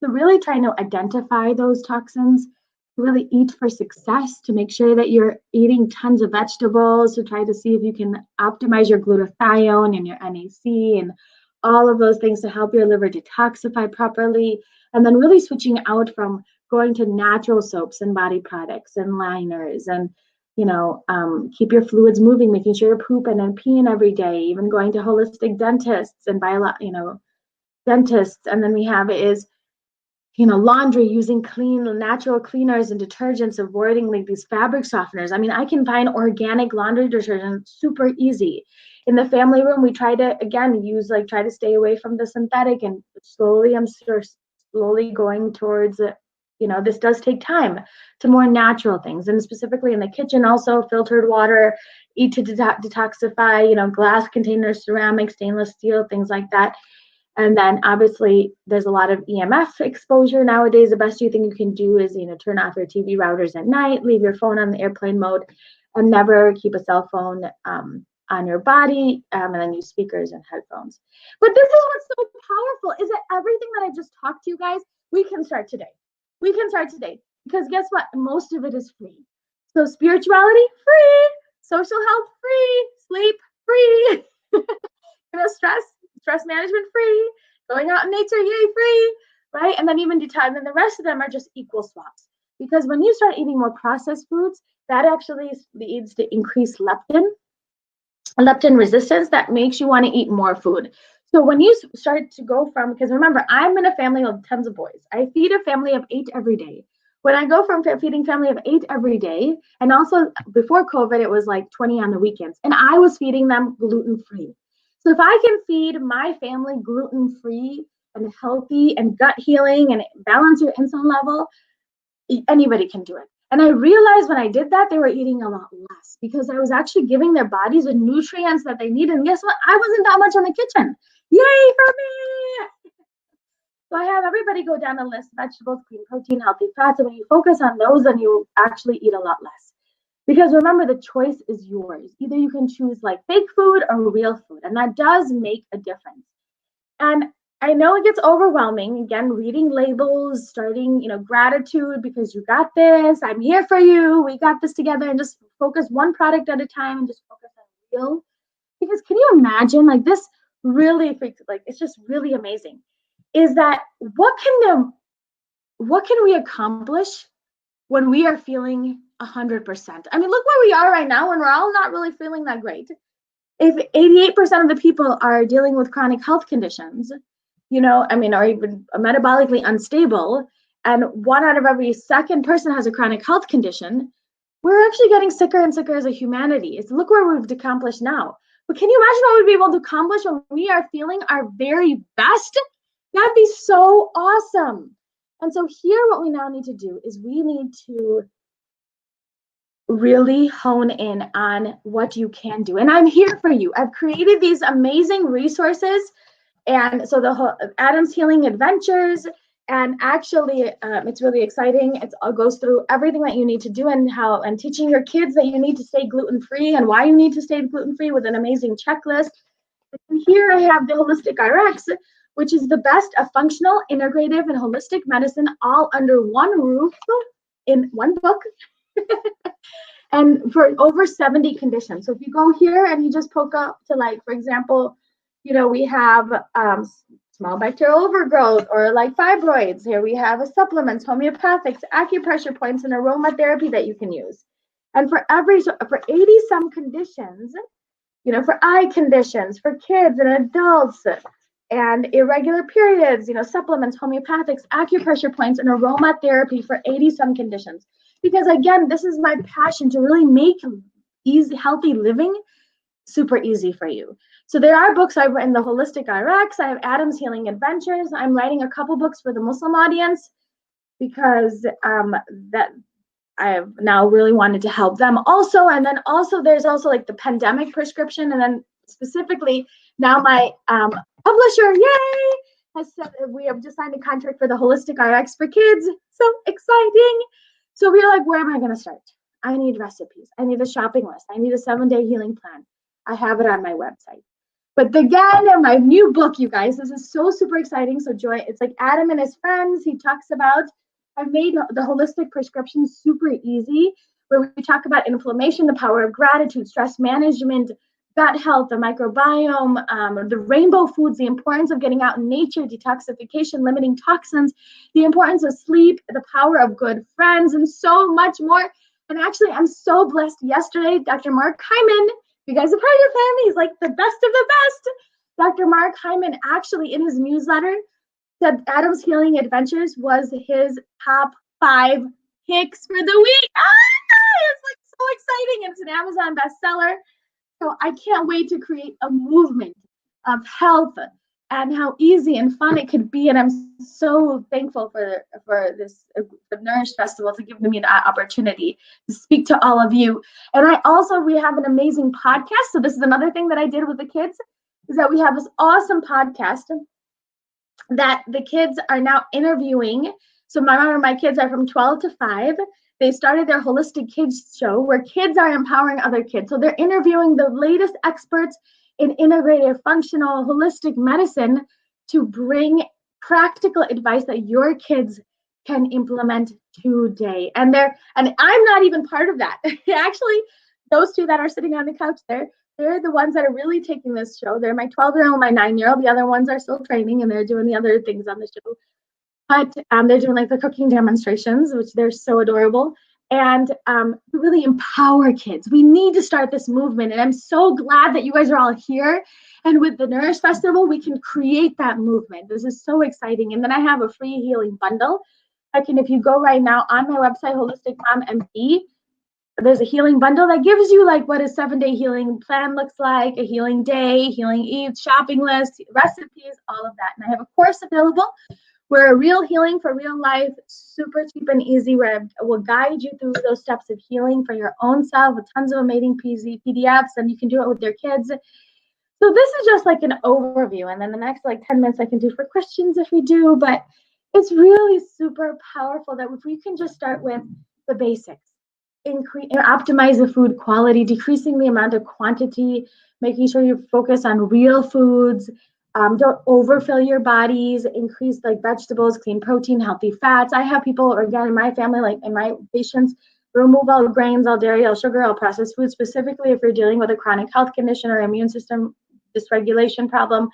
So really trying to identify those toxins, really eat for success, to make sure that you're eating tons of vegetables, to try to see if you can optimize your glutathione and your NAC and all of those things to help your liver detoxify properly. And then really switching out from going to natural soaps and body products and liners, and keep your fluids moving, making sure you're pooping and peeing every day, even going to holistic dentists and dentists. And then we have is laundry, using clean, natural cleaners and detergents, avoiding like these fabric softeners. I mean, I can find organic laundry detergent super easy. In the family room, we try to, again, try to stay away from the synthetic, and slowly, I'm sure, slowly going towards, this does take time, to more natural things. And specifically in the kitchen, also filtered water, eat to detoxify, glass containers, ceramic, stainless steel, things like that. And then obviously there's a lot of EMF exposure nowadays. The best thing you can do is, turn off your TV routers at night, leave your phone on the airplane mode, and never keep a cell phone on your body, and then use speakers and headphones. But this is what's so powerful, is that everything that I just talked to you guys, we can start today. We can start today, because guess what? Most of it is free. So spirituality, free. Social health, free. Sleep, free. Stress management, free. Going out in nature, yay, free, right? And then even and then the rest of them are just equal swaps. Because when you start eating more processed foods, that actually leads to increased leptin resistance that makes you want to eat more food. So when you start to go from, because remember, I'm in a family of tons of boys. I feed a family of 8 every day. When I go from feeding family of 8 every day, and also before COVID, it was like 20 on the weekends, and I was feeding them gluten-free. So if I can feed my family gluten-free and healthy and gut healing and balance your insulin level, anybody can do it. And I realized when I did that, they were eating a lot less, because I was actually giving their bodies the nutrients that they needed. And guess what? I wasn't that much on the kitchen. Yay for me! So I have everybody go down the list: vegetables, clean protein, healthy fats. And when you focus on those, then you actually eat a lot less. Because remember, the choice is yours. Either you can choose like fake food or real food, and that does make a difference. And I know it gets overwhelming, again, reading labels, starting, gratitude, because you got this, I'm here for you, we got this together, and just focus one product at a time and just focus on real. Because can you imagine, like, this really freaks, like, it's just really amazing, is that what can we accomplish when we are feeling 100%? I mean, look where we are right now, when we're all not really feeling that great. If 88% of the people are dealing with chronic health conditions, or even metabolically unstable, and 1 out of every second person has a chronic health condition, we're actually getting sicker and sicker as a humanity. Look where we've accomplished now. But can you imagine what we'd be able to accomplish when we are feeling our very best? That'd be so awesome. And so here, what we now need to do is we need to really hone in on what you can do. And I'm here for you. I've created these amazing resources. And so the whole Adam's Healing Adventures, and actually it's really exciting. It goes through everything that you need to do, and teaching your kids that you need to stay gluten-free and why you need to stay gluten-free, with an amazing checklist. And here I have the Holistic RX, which is the best of functional, integrative, and holistic medicine, all under one roof in one book. And for over 70 conditions. So if you go here and you just poke up to, like, for example, we have small bacterial overgrowth, or like fibroids. Here we have supplements, homeopathics, acupressure points, and aromatherapy that you can use. And for 80 some conditions, for eye conditions, for kids and adults, and irregular periods, supplements, homeopathics, acupressure points, and aromatherapy for 80 some conditions. Because again, this is my passion, to really make easy, healthy living super easy for you. So there are books I've written: the Holistic RX, I have Adam's Healing Adventures. I'm writing a couple books for the Muslim audience, because that I have now really wanted to help them also. And then also there's also like the pandemic prescription. And then specifically now my publisher, yay, has said that we have just signed a contract for the Holistic RX for kids. So exciting. So we're like, where am I going to start? I need recipes. I need a shopping list. I need a 7-day healing plan. I have it on my website. But again, my new book, you guys, this is so super exciting. So Joy, it's like Adam and his friends. He talks about, I've made the holistic prescription super easy, where we talk about inflammation, the power of gratitude, stress management, gut health, the microbiome, the rainbow foods, the importance of getting out in nature, detoxification, limiting toxins, the importance of sleep, the power of good friends, and so much more. And actually, I'm so blessed. Yesterday, Dr. Mark Hyman, you guys are part of your family. He's like the best of the best. Dr. Mark Hyman actually in his newsletter said Adam's Healing Adventures was his top 5 picks for the week. It's like so exciting. It's an Amazon bestseller. So I can't wait to create a movement of health and how easy and fun it could be. And I'm so thankful for this the Nourish Festival to give me the opportunity to speak to all of you. And we have an amazing podcast. So this is another thing that I did with the kids, is that we have this awesome podcast that the kids are now interviewing. So my kids are from 12 to 5. They started their holistic kids show where kids are empowering other kids. So they're interviewing the latest experts in integrative, functional, holistic medicine to bring practical advice that your kids can implement today. And I'm not even part of that. Actually, those two that are sitting on the couch there, they're the ones that are really taking this show. They're my 12-year-old, my 9-year-old. The other ones are still training and they're doing the other things on the show. But they're doing like the cooking demonstrations, which they're so adorable, and really empower kids. We need to start this movement, and I'm so glad that you guys are all here. And with the Nourish Festival, we can create that movement. This is so exciting. And then I have a free healing bundle. If you go right now on my website, Holistic Mom MD, there's a healing bundle that gives you like what a 7-day healing plan looks like, a healing day, healing eats, shopping list, recipes, all of that. And I have a course available. We're a real healing for real life, super cheap and easy, where I will guide you through those steps of healing for your own self with tons of amazing PDFs, and you can do it with your kids. So this is just like an overview, and then the next like 10 minutes I can do for questions if we do, but it's really super powerful that if we can just start with the basics, optimize the food quality, decreasing the amount of quantity, making sure you focus on real foods, don't overfill your bodies, increase like vegetables, clean protein, healthy fats. I have people, or again, in my family, like in my patients, remove all grains, all dairy, all sugar, all processed foods, specifically if you're dealing with a chronic health condition or immune system dysregulation problem.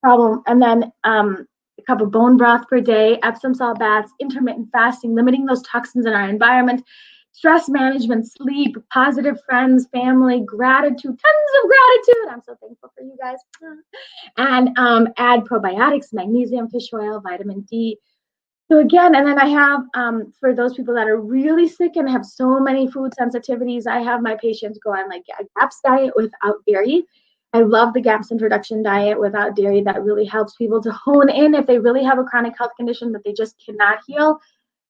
And then a cup of bone broth per day, Epsom salt baths, intermittent fasting, limiting those toxins in our environment, stress management, sleep, positive friends, family, gratitude, tons of gratitude. I'm so thankful for you guys. And add probiotics, magnesium, fish oil, vitamin D. So again, and then I have, for those people that are really sick and have so many food sensitivities, I have my patients go on like a GAPS diet without dairy. I love the GAPS introduction diet without dairy. That really helps people to hone in if they really have a chronic health condition that they just cannot heal.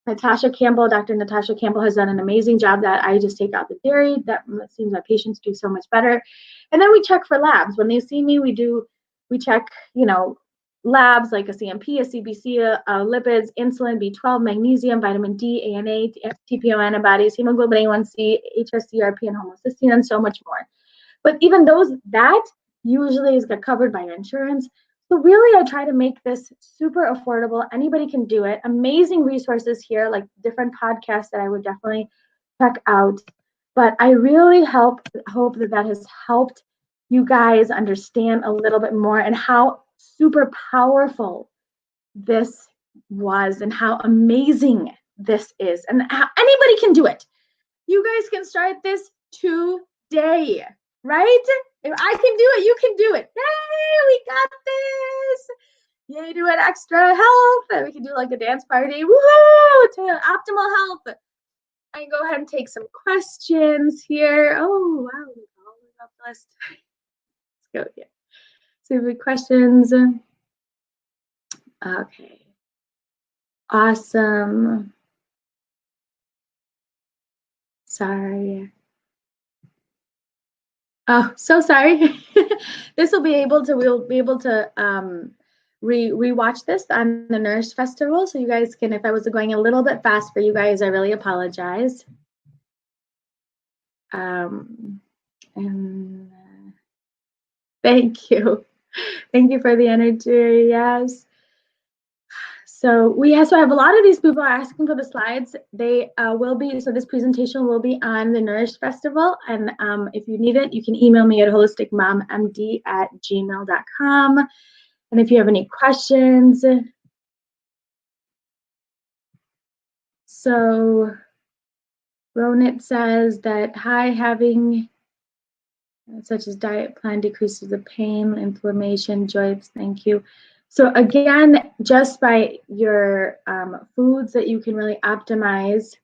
Dr. Natasha Campbell has done an amazing job that I just take out the dairy. That seems my patients do so much better. And then we check for labs. When they see me, we check, labs like a CMP, a CBC, lipids, insulin, B12, magnesium, vitamin D, ANA, TPO antibodies, hemoglobin A1C, HSCRP, and homocysteine, and so much more. But even that usually is covered by your insurance. So really, I try to make this super affordable. Anybody can do it. Amazing resources here, like different podcasts that I would definitely check out. But I really hope that has helped you guys understand a little bit more and how super powerful this was and how amazing this is and how anybody can do it. You guys can start this today, right? If I can do it, you can do it. Yay, we got this. Yay, do an extra health. We can do like a dance party. Woohoo, to optimal health. I can go ahead and take some questions here. Oh, wow, we're all blessed. Let's go here. See if we have questions. Okay. Awesome. Sorry. Oh, so sorry. We'll be able to re-watch this on the Nourish Festival. So you guys can, if I was going a little bit fast for you guys, I really apologize. And Thank you. Thank you for the energy. Yes. So I have a lot of these people are asking for the slides. They will be, so this presentation will be on the Nourish Festival. And if you need it, you can email me at holisticmommd@gmail.com. And if you have any questions. So Ronit says that, hi, having such as diet plan decreases the pain, inflammation, joints. Thank you. So again, just by your foods that you can really optimize.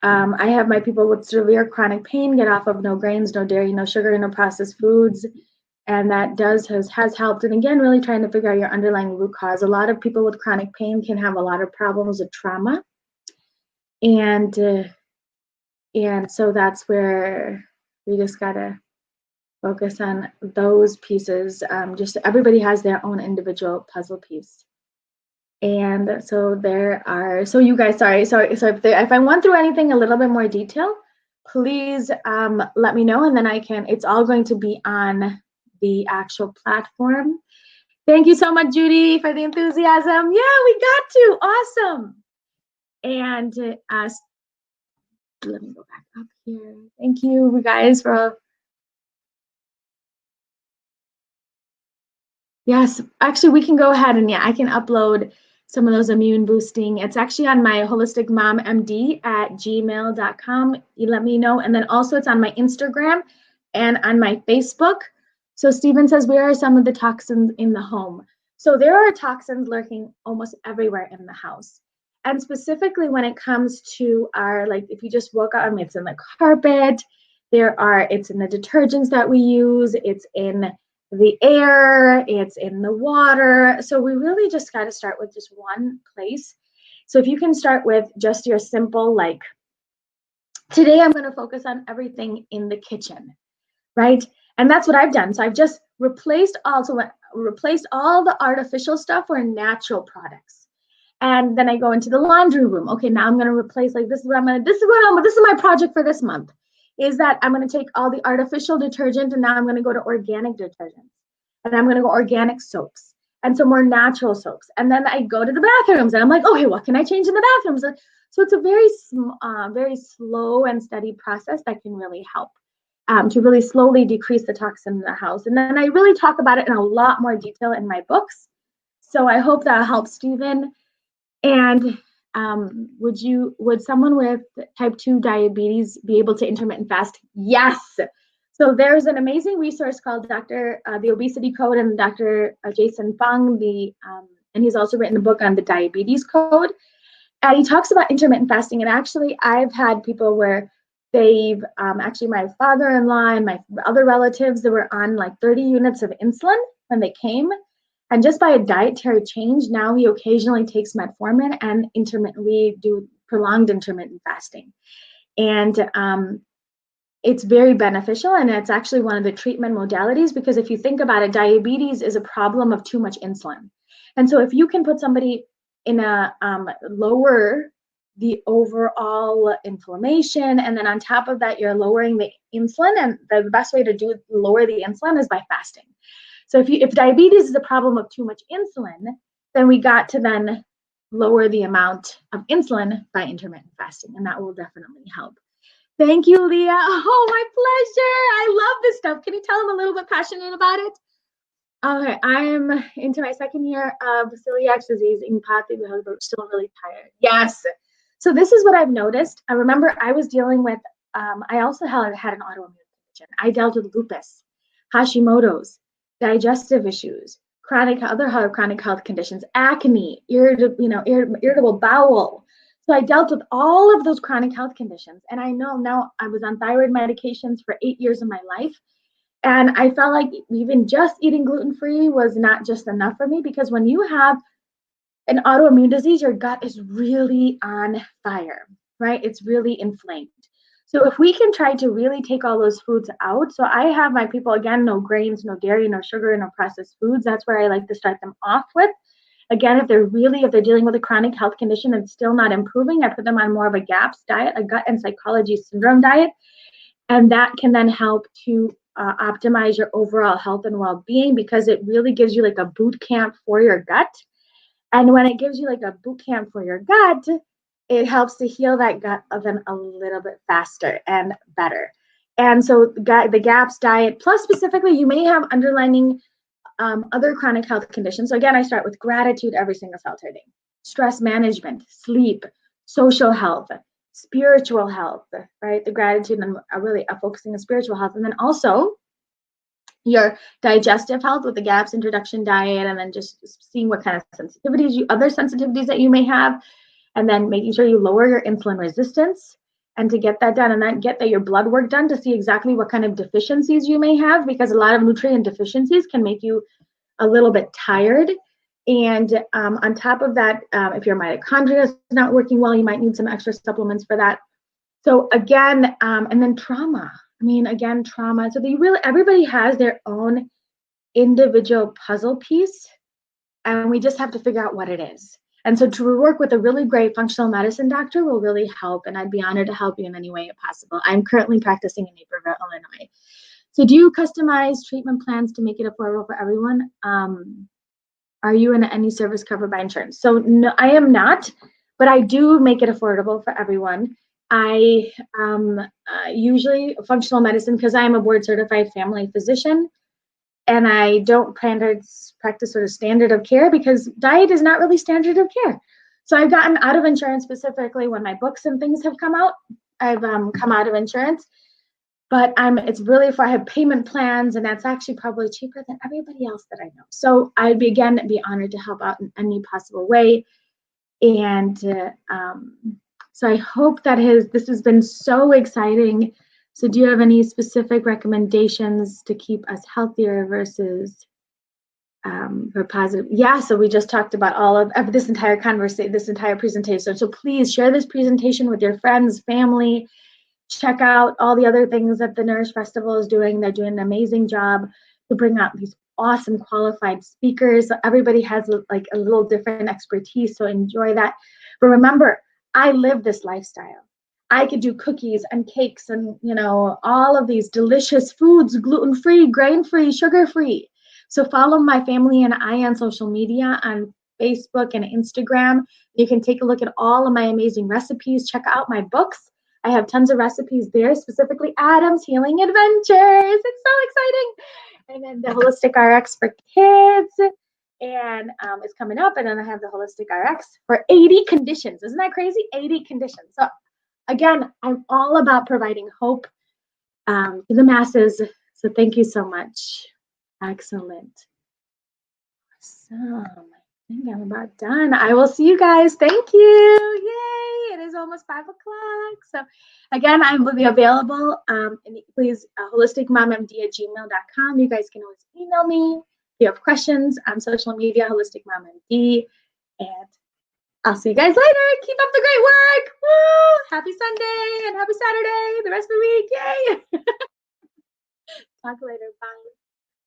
I have my people with severe chronic pain get off of no grains, no dairy, no sugar, no processed foods. And that has helped. And again, really trying to figure out your underlying root cause. A lot of people with chronic pain can have a lot of problems with trauma. And so that's where we just gotta focus on those pieces. Just everybody has their own individual puzzle piece. And so so you guys, sorry. So if I went through anything a little bit more detail, please let me know, and then it's all going to be on the actual platform. Thank you so much, Judy, for the enthusiasm. Yeah, we got to, awesome. And let me go back up here. Thank you guys for Yes, actually, we can go ahead and I can upload some of those immune boosting. It's actually on my holisticmommd@gmail.com. You let me know. And then also it's on my Instagram and on my Facebook. So Stephen says, where are some of the toxins in the home? So there are toxins lurking almost everywhere in the house. And specifically when it comes to if you just woke up, it's in the carpet, it's in the detergents that we use, it's in the air, it's in the water. So we really just got to start with just one place. So if you can start with just your simple, today I'm going to focus on everything in the kitchen, right? And that's what I've done. So I've just replaced all the artificial stuff for natural products. And then I go into the laundry room. Okay, now I'm going to replace, this is my project for this month. Is that I'm going to take all the artificial detergent and now I'm going to go to organic detergent. And I'm going to go organic soaps and some more natural soaps. And then I go to the bathrooms and I'm like, okay, what can I change in the bathrooms? So it's a very slow and steady process that can really help to really slowly decrease the toxin in the house. And then I really talk about it in a lot more detail in my books. So I hope that helps, Stephen. And would someone with type 2 diabetes be able to intermittent fast? Yes. So there's an amazing resource called the Obesity Code, and Dr. Jason Fung, and he's also written a book on the Diabetes Code. And he talks about intermittent fasting. And actually, I've had people where they've actually my father-in-law and my other relatives that were on 30 units of insulin when they came. And just by a dietary change, now he occasionally takes metformin and intermittently do prolonged intermittent fasting. And it's very beneficial, and it's actually one of the treatment modalities, because if you think about it, diabetes is a problem of too much insulin. And so if you can put somebody in a lower the overall inflammation, and then on top of that, you're lowering the insulin, and the best way to lower the insulin is by fasting. So if diabetes is a problem of too much insulin, then we got to then lower the amount of insulin by intermittent fasting, and that will definitely help. Thank you, Leah. Oh, my pleasure. I love this stuff. Can you tell I'm a little bit passionate about it? Okay, I am into my second year of celiac disease, but still really tired. Yes. So this is what I've noticed. I remember I was dealing with, I also had an autoimmune condition. I dealt with lupus, Hashimoto's, digestive issues, other chronic health conditions, acne, irritable bowel. So I dealt with all of those chronic health conditions. And I know now I was on thyroid medications for 8 years of my life. And I felt like even just eating gluten-free was not just enough for me, because when you have an autoimmune disease, your gut is really on fire, right? It's really inflamed. So if we can try to really take all those foods out, so I have my people, again, no grains, no dairy, no sugar, no processed foods. That's where I like to start them off with. Again, if they're dealing with a chronic health condition and still not improving, I put them on more of a GAPS diet, a gut and psychology syndrome diet. And that can then help to optimize your overall health and well-being, because it really gives you like a boot camp for your gut. And when it gives you like a boot camp for your gut, it helps to heal that gut oven a little bit faster and better. And so the GAPS diet, plus specifically, you may have underlying other chronic health conditions. So again, I start with gratitude every single Saturday, stress management, sleep, social health, spiritual health, right? The gratitude and really focusing on spiritual health. And then also your digestive health with the GAPS introduction diet, and then just seeing what kind of sensitivities, other sensitivities that you may have, and then making sure you lower your insulin resistance. And to get that done, and then get your blood work done to see exactly what kind of deficiencies you may have, because a lot of nutrient deficiencies can make you a little bit tired. And on top of that, if your mitochondria is not working well, you might need some extra supplements for that. So again, and then trauma. I mean, again, trauma. So everybody has their own individual puzzle piece, and we just have to figure out what it is. And so to work with a really great functional medicine doctor will really help, and I'd be honored to help you in any way possible. I'm currently practicing in Naperville, Illinois. So do you customize treatment plans to make it affordable for everyone? Are you in any service covered by insurance? So no, I am not, but I do make it affordable for everyone. I usually functional medicine, because I am a board certified family physician, and I don't practice sort of standard of care, because diet is not really standard of care. So I've gotten out of insurance, specifically when my books and things have come out. I've come out of insurance, but it's really I have payment plans, and that's actually probably cheaper than everybody else that I know. So I'd be honored to help out in any possible way. And so I hope that this has been so exciting. So do you have any specific recommendations to keep us healthier versus for positive? Yeah, so we just talked about all of this entire conversation, this entire presentation. So please share this presentation with your friends, family. Check out all the other things that the Nourish Festival is doing. They're doing an amazing job to bring out these awesome qualified speakers. Everybody has like a little different expertise, so enjoy that. But remember, I live this lifestyle. I could do cookies and cakes and, all of these delicious foods, gluten-free, grain-free, sugar-free. So follow my family and I on social media, on Facebook and Instagram. You can take a look at all of my amazing recipes. Check out my books. I have tons of recipes there, specifically Adam's Healing Adventures. It's so exciting. And then the Holistic RX for kids, and it's coming up. And then I have the Holistic RX for 80 conditions. Isn't that crazy? 80 conditions. So again, I'm all about providing hope to the masses. So thank you so much. Excellent. Awesome. I think I'm about done. I will see you guys. Thank you. Yay. It is almost 5 o'clock. So again, I will be available. And please, holisticmommd@gmail.com. You guys can always email me if you have questions on social media, holisticmommd. And I'll see you guys later. Keep up the great work. Woo! Happy Sunday and happy Saturday, the rest of the week. Yay. Talk later. Bye.